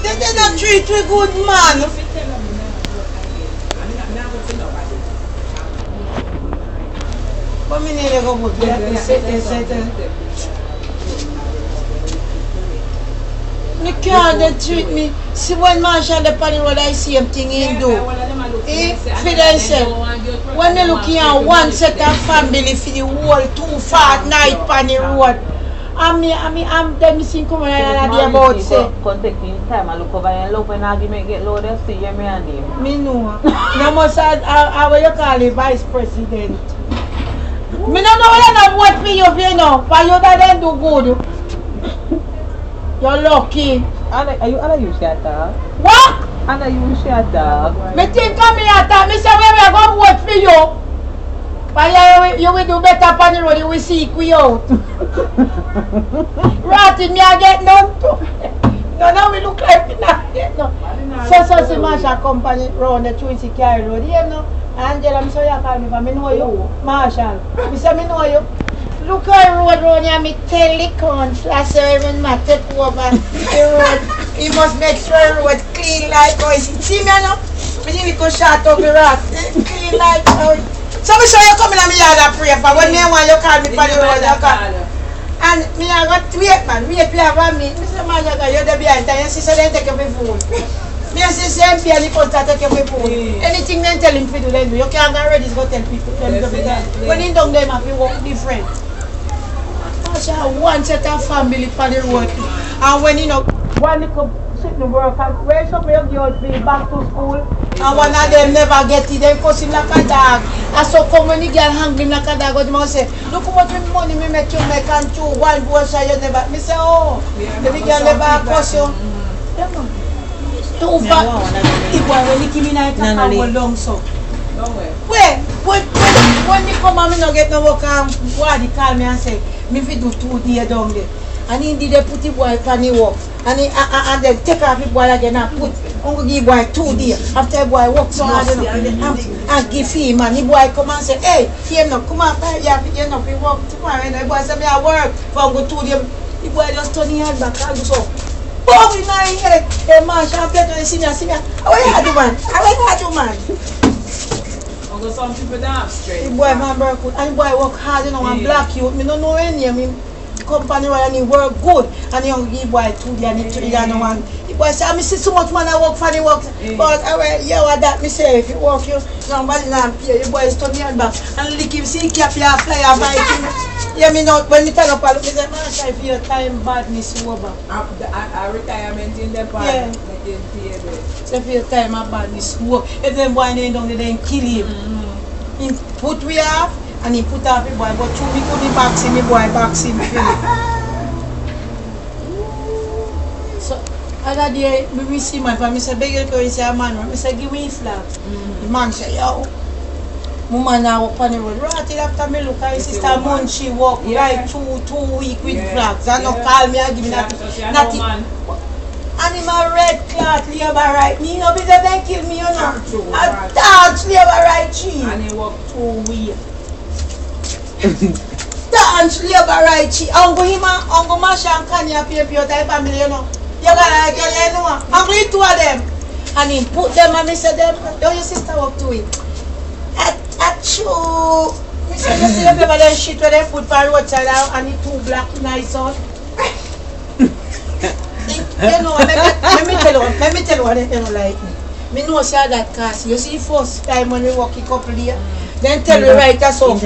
They did not treat we good, man. But me need to go put they said me can't they treat me. See when Marshall the pan road I see him thing he do. For themselves. When they looking at one set of family for the whole 2 fortnight pan the road. I'm them missing come and they about say. Come take me time and look over and look when argument get low there see me and him. Me know. No must I what you call it vice president. Me don't know whether not vote for you, you know. For you that do good. You're lucky. Are you shut up? What? Are you shut up? Me think come here at me say we are going to vote for you. But you will do better upon the road, you will seek we out. Ratty me I get none too. No, now we look like we not get no. So see Marshall company round the Trinity Carry Road. You know? Angela, I'm sorry I call me, but I know you. Marshall. I say I know you. Look at the road round here, me tell the cornflower so even my take over the road. He must make sure the road clean like how is it. See me now? We need to shut up the rock. Clean like how. So me sure you come in and me yard and pray for when me want you call me for the road you call. And me I got wait man, wait you have me. Me say man you're the behind and you see so they take your phone. Me say same pay and the contract take your phone. Anything they tell him to do then do. You can't go ready to go tell people. When he done them have to work different. One set of family for the road. And when you know one little sit to work and where some of your girls be back to school and one of them never get it, they cuss him like a dog. And so come when the girl hang him like a dog, but you say, look how much money me make you make and two, one boy say you never. Me say, oh, the big girl never cuss you. Yeah, man. Too far. If when he give me night and go long so. Wait, when you come and me no get no work and boy they call me and say, me fi do 2 days down there. And he did put the boy on the work. And then take off the boy again and put Uncle give boy 2 days. After the boy work so hard and give him and the boy come and say, hey, here no, come on, you know, we work tomorrow. And the boy say, me I work for Uncle 2 days. The boy just turn his head back and do so. Boom in my head. Hey man, she get to see me. How you do man? How you do man? Uncle some people don't have straight. The boy man work good. And the boy work hard, you know, and black youth. Me don't know any of him. Company and he work good and he only give boy 2 days and he 3 days and one. The boy say, I see so much man I work for the work. But I went, yeah, what that me say, if you work you, somebody not pay, the boy is turn your back and lick him, see he cap your fly and fight him. Yeah, me know, when me turn up I look, me say, man, I feel your time badness over. A retirement in the park, yeah. they didn't pay it. So for your time of badness over. If them boy ain't down there, they kill him. He put we off. And he put off the boy, but through me couldn't box him, the boy box him. So, other day, we see my family, say, beg you to say, man, I say, give me a flag. The man say, yo, my man now up on the road. Right after me look at his sister Munchie walk right 2 weeks with flags. And not call me and give me nothing. And him a red cloth labor right. Me no be they kill me, you know. A dance labor right cheap. And he walk 2 weeks. Dance labor right cheap. Uncle Masha and Kanye pay for your type family, you know. You gotta like you know. I'm with 2 of them. And he put them and me say them, don't your sister walk to it. Achoo. Me say you see them paper them shit where they put for roadside and the 2 black nice out. You know, let me tell you what they don't like me. Me know say that cast. You see first time when we walk a couple here, then tell me right so.